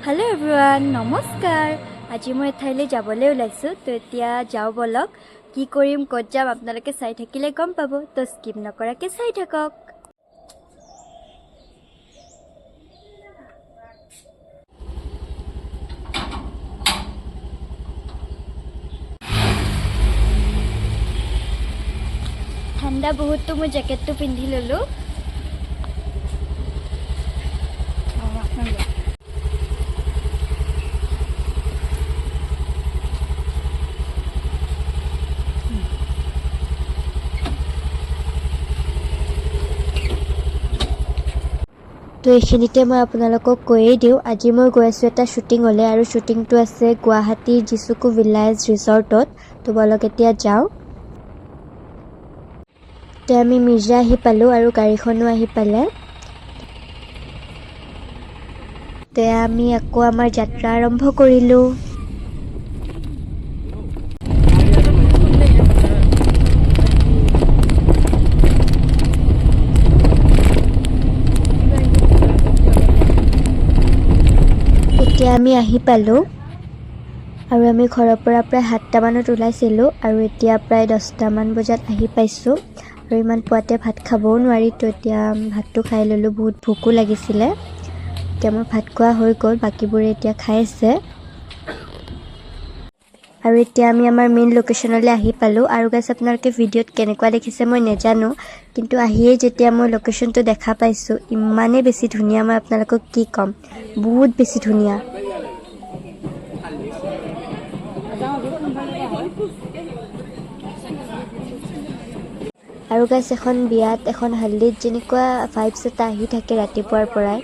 Hello everyone नमस्कार। आज मैं एठाइले जाबले ओलाइছো तो एतिया जाओ बोलक की करिम कत जाम आपनालोके चाइ থাকিলে गम पाबो तो स्किप नकराके चाइ थाকক। ठंडा बहुत तो मैं जैकेट तो पिंधि ललो। तो এইখিনিতে মই আপোনালোকক কৈয়ে দিওঁ আজি মই গৈ আছোঁ এটা শ্বুটিঙলৈ আৰু শ্বুটিংটো আছে গুৱাহাটীৰ জিচুকু ভিলেজ ৰিজৰ্টত। তো বলক এতিয়া যাওঁ। তো আমি মিৰ্জা আহি পালোঁ আৰু গাড়ীখনো আহি পালে। তো আমি আকৌ আমাৰ যাত্ৰা আৰম্ভ কৰিলোঁ। এতিয়া আমি আহি পালোঁ আৰু আমি ঘৰৰ পৰা প্ৰায় 7টা মানত ওলাইছিলোঁ আৰু এতিয়া প্ৰায় 10টা মান বজাত আহি পাইছোঁ আৰু ইমান পুৱাতে ভাত খাবও নোৱাৰি। তো এতিয়া ভাতটো খাই ল'লোঁ, বহুত ভোকো লাগিছিলে। এতিয়া মোৰ ভাত খোৱা হৈ গ'ল, বাকীবোৰে এতিয়া খাই আছে আৰু এতিয়া আমি আমাৰ মেইন লোকেশ্যনলৈ আহি পালোঁ। আৰু গাইছ আপোনালোকে ভিডিঅ'ত কেনেকুৱা দেখিছে মই নাজানো, কিন্তু আহিয়েই যেতিয়া মই লোকেশ্যনটো দেখা পাইছোঁ ইমানেই বেছি ধুনীয়া, মই আপোনালোকক কি ক'ম, বহুত বেছি ধুনীয়া। আৰু গাইছ এখন বিয়াত এখন হালদিত যেনেকুৱা ভাইবছ এটা আহি থাকে ৰাতিপুৱাৰ পৰাই,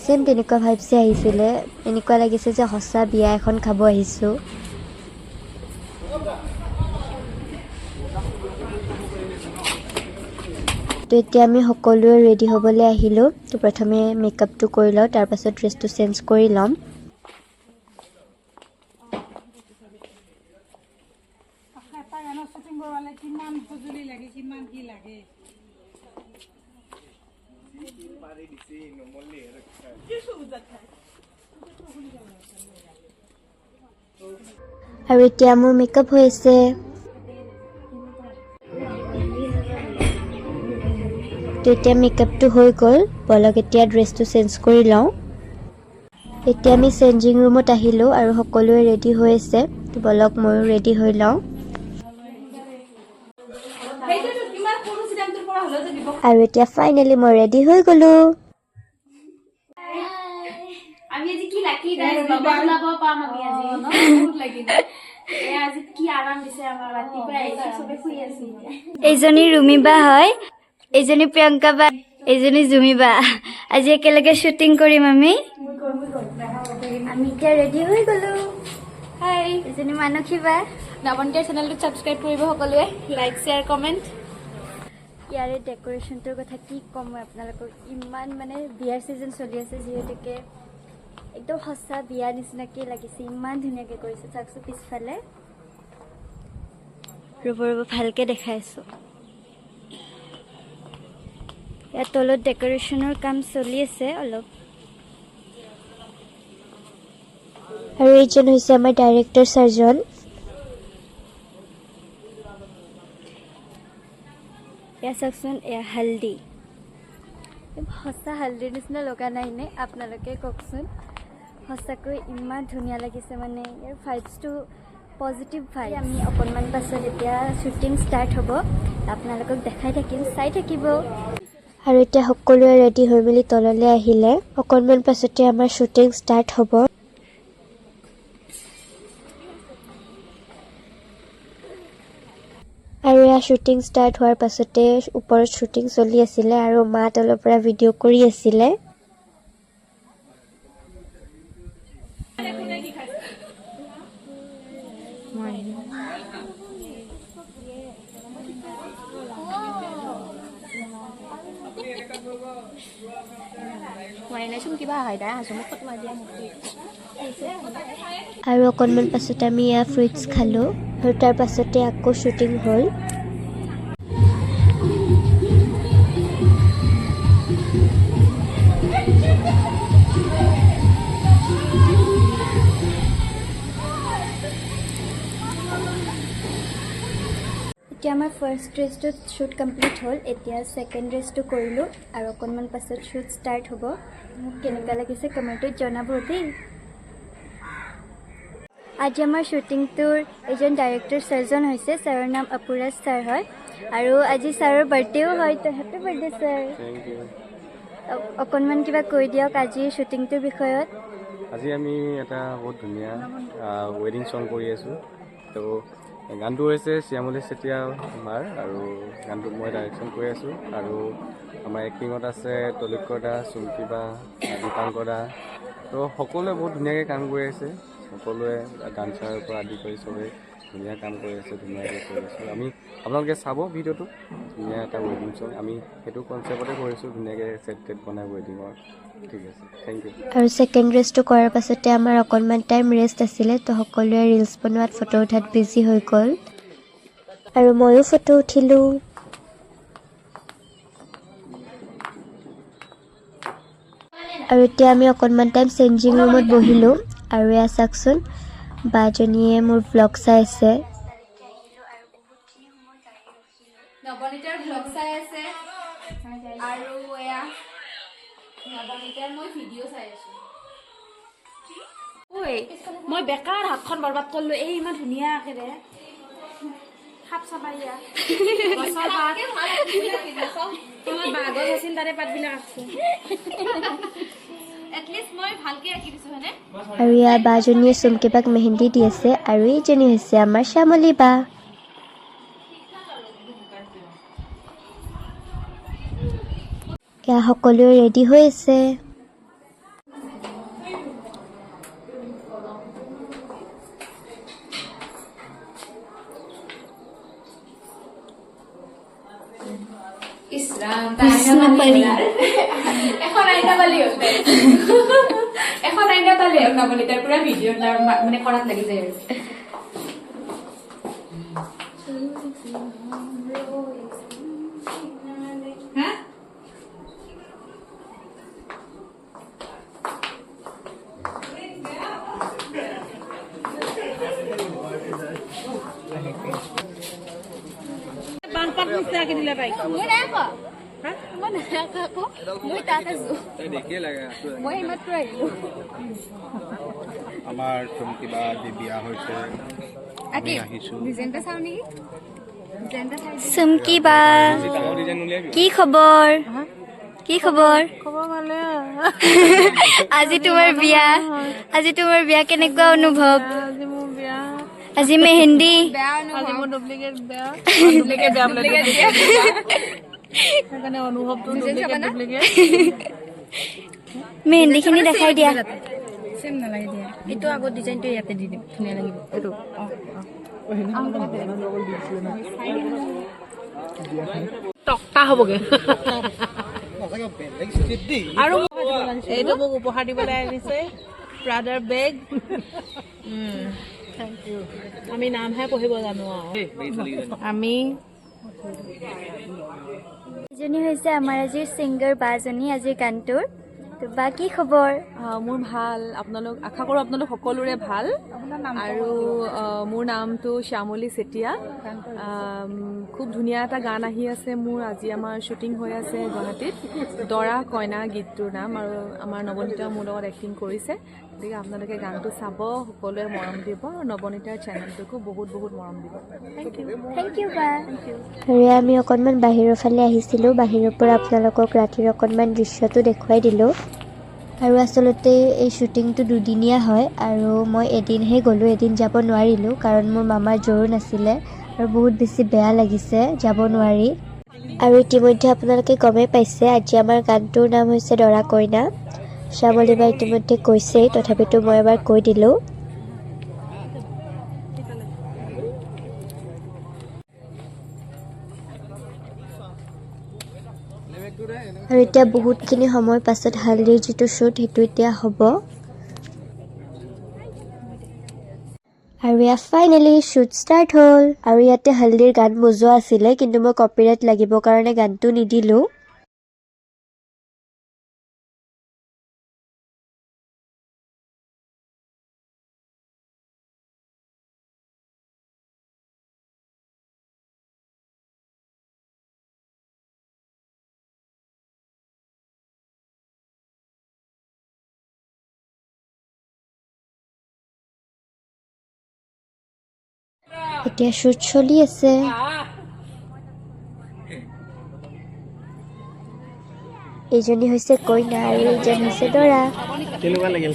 ছেম তেনেকুৱা ভাইবছে আহিছিলে। এনেকুৱা লাগিছে যে সঁচা বিয়া এখন খাব আহিছোঁ। তো এতিয়া আমি সকলোৱে ৰেডি হ'বলৈ আহিলোঁ। তো প্ৰথমে মেকআপটো কৰি লওঁ, তাৰপাছত ড্ৰেছটো চেঞ্জ কৰি ল'ম। আৰু এতিয়া মোৰ মেকআপ হৈ আছে। তো এতিয়া মেকআপটো হৈ গ'ল, বলক এতিয়া ড্ৰেছটো চেঞ্জ কৰি লওঁ। এতিয়া আমি চেঞ্জিং ৰুমত আহিলোঁ আৰু সকলোৱে ৰেডি হৈ আছে। তো বলক ময়ো ৰেডি হৈ লওঁ। আৰু এতিয়া ফাইনেলি মই ৰেডি হৈ গ'লোঁ। এইজনী ৰুমিবা হয়, এইজনী প্ৰিয়ংকা বা, এইজনী জুমিবা। আজি একেলগে শ্বুটিং কৰিম আমি এতিয়া ৰেডি হৈ গ'লোঁ। হাই, এইজনী মানসী বা। নৱন্তীৰ চেনেলটো ছাবস্ক্ৰাইব কৰিব সকলোৱে, লাইক শ্বেয়াৰ কমেণ্ট। ইয়াৰে ডেক'ৰেশ্যনটোৰ কথা কি ক'ম মই আপোনালোকক, ইমান মানে বিয়াৰ ছিজন চলি আছে যিহেতুকে একদম সঁচা বিয়া নিচিনাকৈ লাগিছে, ইমান ধুনীয়াকৈ কৰিছে। চাওকচোন পিছফালে, ৰ'ব ভালকৈ দেখাইছোঁ। ইয়াত তলত ডেক'ৰেশ্যনৰ কাম চলি আছে অলপ। আৰু এইজন হৈছে আমাৰ ডাইৰেক্টৰ ছাৰজন। এয়া চাওকচোন, এয়া হালদি, সঁচা হালদিৰ নিচিনা লগা নাই নে? আপোনালোকে কওকচোন, সঁচাকৈ ইমান ধুনীয়া লাগিছে। মানে ইয়াৰ ভাইবছটো পজিটিভ ভাইব। আমি অকণমান পাছত এতিয়া শ্বুটিং ষ্টাৰ্ট হ'ব, আপোনালোকক দেখাই থাকিম, চাই থাকিব। আৰু এতিয়া সকলোৱে ৰেডি হৈ মেলি তললৈ আহিলে, অকণমান পাছতে আমাৰ শ্বুটিং ষ্টাৰ্ট হ'ব। আৰু এয়া শ্বুটিং ষ্টাৰ্ট হোৱাৰ পাছতে ওপৰত শ্বুটিং চলি আছিলে আৰু মা তলৰ পৰা ভিডিঅ' কৰি আছিলে। আৰু অকণমান পাছতে আমি এয়া ফ্ৰুইটছ খালোঁ আৰু তাৰ পাছতে আকৌ শ্বুটিং হ'ল। এতিয়া আমাৰ ফাৰ্ষ্ট ড্ৰেছটোত শ্বুট কমপ্লিট হ'ল এতিয়া ছেকেণ্ড ড্ৰেছটো কৰিলোঁ আৰু অকণমান পাছত শ্বুট ষ্টাৰ্ট হ'ব মোক কেনেকুৱা লাগিছে কমেণ্টত জনাব দেই আজি আমাৰ শ্বুটিংটোৰ এজন ডাইৰেক্টৰ ছাৰজন হৈছে ছাৰৰ নাম অপুৰাজ ছাৰ হয় আৰু আজি ছাৰৰ বাৰ্থডেও হয় তো হেপী বাৰ্থডে ছাৰ অকণমান কিবা কৈ দিয়ক আজিৰ শ্বুটিংটোৰ বিষয়ত আজি আমি এটা বহুত ধুনীয়া ৱেডিং ছং কৰি আছোঁ তো গানটো হৈছে শ্যামলী চেতিয়া আমাৰ আৰু গানটো মই ডাইৰেকশ্যন কৰি আছোঁ আৰু আমাৰ এক্টিঙত আছে তলিকৰ দা চুমকি বা দীপাংকৰ দা তো সকলোৱে বহুত ধুনীয়াকৈ কাম কৰি আছে সকলোৱে ডান্সাৰৰ পৰা আদি কৰি চবেই ধুনীয়া কাম কৰি আছে ধুনীয়াকৈ কৰি আছোঁ আমি আপোনালোকে চাব ভিডিঅ'টো ধুনীয়া এটা ৱেডিং ছং আমি সেইটো কনচেপ্টতে কৰিছোঁ ধুনীয়াকৈ ছেট টেট বনাই ৱেডিঙৰ ঠিক আছে থেংক ইউ আৰু ছেকেণ্ড ড্ৰেছটো কৰাৰ পাছতে আমাৰ অকণমান টাইম ৰেষ্ট আছিলে তো সকলোৱে ৰিলছ বনোৱাত ফটো উঠাত বিজি হৈ গ'ল আৰু ময়ো ফটো উঠিলোঁ আৰু এতিয়া আমি অকণমান টাইম চেঞ্জিং ৰুমত বহিলোঁ আৰু এয়া চাওকচোন বাজনীয়ে মোৰ ব্লগ চাই আছে নৱনীতাৰ ব্লগ চাই আছে আৰু এয়া নৱনীতাৰ মই ভিডিঅ' চাই আছো ঐ মই বেকাৰ হাতখন বৰবাদ কৰিলো এই ইমান ধুনীয়া একেৰে সাপ চাপাইয়া গছৰ পাত তোমাৰ বাগজ আছিল তাৰে পাতবিলাক আছে এটলিষ্ট মই ভালকে আঁকি দিছো হয়নে আৰু এয়া বাজনীয়ে চুমকিবাক মেহেন্দি দি আছে আৰু এইজনী হৈছে আমাৰ শ্যামলী বা এয়া সকলোৱে ৰেডি হৈ আছে ইছৰাম এখন আইনা পালি হতে এখন আইনা পালি নৱনীতাৰ পুৰা ভিডিঅ' মানে কৰাত লাগি যায় আৰু আমাৰ চুমকি বা বিয়া হৈছে চুমকি বা কি খবৰ কি খবৰ আজি তোমাৰ বিয়া কেনেকুৱা অনুভৱ আজি মেহেন্দি মেহেন্দিখিনি দেখাই দিয়া চেম নালাগে দিয়া এইটো আগত ডিজাইনটো ইয়াতে দি দিম ধুনীয়া লাগিব এইটো টকটা হ'বগে আৰু এইটো মোক উপহাৰ দিবলৈ আহিছে ব্ৰাদাৰ বেগ আমি নামহে পঢ়িব জানো আমি এজনী হৈছে আমাৰ আজিৰ ছিংগাৰ বাজনী আজিৰ গানটোৰ তো বা কি খবৰ মোৰ ভাল আপোনালোক আশা কৰোঁ আপোনালোক সকলোৰে ভাল আৰু মোৰ নামটো শ্যামলী চেতিয়া খুব ধুনীয়া এটা গান আহি আছে মোৰ আজি আমাৰ শ্বুটিং হৈ আছে গুৱাহাটীত দৰা কইনা গীতটোৰ নাম আৰু আমাৰ নৱনীতা মোৰ লগত এক্টিং কৰিছে গতিকে আপোনালোকে গানটো চাব সকলোৱে মৰম দিব আৰু নৱনীতাৰ চেনেলটোকো বহুত বহুত মৰম দিব থেংক ইউ বা আৰু আমি অকণমান বাহিৰৰ ফালে আহিছিলোঁ বাহিৰৰ পৰা আপোনালোকক ৰাতিৰ অকণমান দৃশ্যটো দেখুৱাই দিলোঁ আৰু আচলতে এই শ্বুটিংটো দুদিনীয়া হয় আৰু মই এদিনহে গ'লোঁ এদিন যাব নোৱাৰিলোঁ কাৰণ মোৰ মামাৰ জ্বৰ নাছিলে আৰু বহুত বেছি বেয়া লাগিছে যাব নোৱাৰি আৰু ইতিমধ্যে আপোনালোকে গমেই পাইছে আজি আমাৰ গানটোৰ নাম হৈছে দৰা কইনা শ্যামলী বা ইতিমধ্যে কৈছেই তথাপিতো মই এবাৰ কৈ দিলোঁ আৰু এতিয়া বহুতখিনি সময়ৰ পাছত হালদিৰ যিটো শ্বুট সেইটো এতিয়া হ'ব আৰু এয়া ফাইনেলি শ্বুট ষ্টাৰ্ট হ'ল আৰু ইয়াতে হালদিৰ গান বজোৱা আছিলে কিন্তু মই কপিৰাইট লাগিবৰ কাৰণে গানটো নিদিলোঁ এতিয়া শ্বুট চলি আছে। এইজনী হৈছে কইনা আৰু এইজন হৈছে দৰা। কেনেকুৱা লাগিল?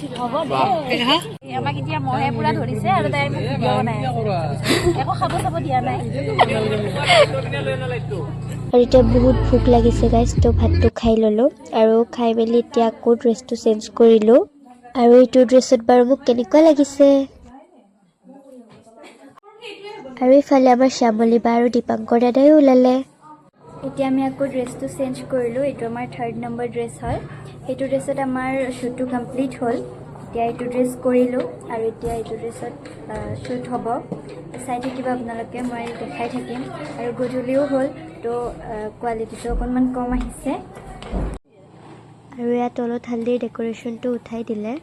আমাক এতিয়া মহে পুৰা ধৰিছে আৰু তাই মোক ভিডিঅ' বনাই আছে। একো খাব চাব দিয়া নাই। আৰু এতিয়া বহুত ভোক লাগিছে গাইজ, তো ভাতটো খাই ল'লোঁ আৰু খাই মেলি এতিয়া আকৌ ড্ৰেছটো চেঞ্জ কৰিলোঁ। আৰু এইটো ড্ৰেছত বাৰু মোক কেনেকুৱা লাগিছে। আৰু ইফালে আমাৰ শ্যামলী বা আৰু দীপাংকৰ দাদাই ওলালে। এতিয়া আমি আকৌ ড্ৰেছটো চেঞ্জ কৰিলোঁ। এইটো আমাৰ 3rd নম্বৰ ড্ৰেছ হয়। সেইটো ড্ৰেছত আমাৰ শ্বুটটো কমপ্লিট হ'ল। এতিয়া এইটো ড্ৰেছ কৰিলোঁ আৰু এতিয়া এইটো ড্ৰেছত শ্বুট হ'ব। চাই থাকিব আপোনালোকে, মই দেখাই থাকিম। আৰু গধূলিও হ'ল, তো কোৱালিটিটো অকণমান কম আহিছে। আৰু ইয়াত তলত হালধিৰ ডেক'ৰেশ্যনটো উঠাই দিলে।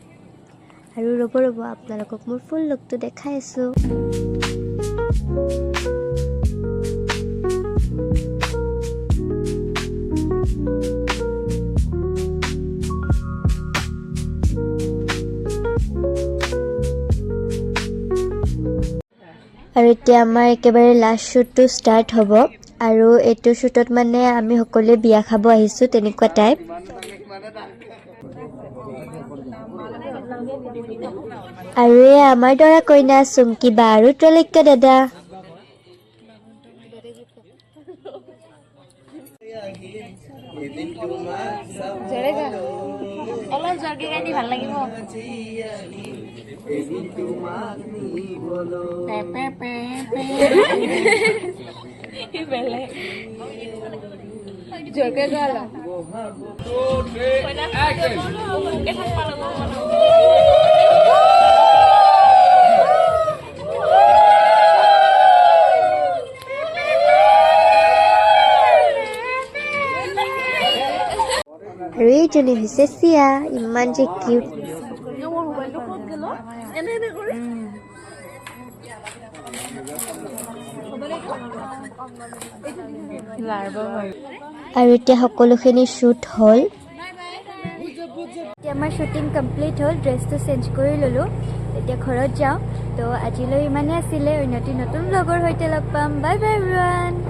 আৰু ৰ'ব আপোনালোকক মোৰ ফুল লুকটো দেখাই আছোঁ। আৰু এতিয়া আমাৰ একেবাৰে লাষ্ট শ্বুটটো ষ্টাৰ্ট হ'ব। আৰু এইটো শ্বুটত মানে আমি সকলোৱে বিয়া খাব আহিছোঁ, তেনেকুৱা টাইপ। আৰু এই আমাৰ দৰা কইনা চুমকি বা আৰু ত্ৰৈলোক্য দাদা। অলপ জলদি গাই দি ভাল লাগিব। জোৰকে গোৱা। আৰু এইজনী হৈছে চিয়া, ইমান যে কিউট। আৰু এতিয়া সকলোখিনি শ্বুট হ'ল। এতিয়া আমাৰ শ্বুটিং কমপ্লিট হ'ল, ড্ৰেছটো চেঞ্জ কৰি ল'লোঁ। এতিয়া ঘৰত যাওঁ। তো আজিলৈ ইমানেই আছিলে। অন্যটি নতুন ব্লগৰ সৈতে লগ পাম। Bye bye everyone.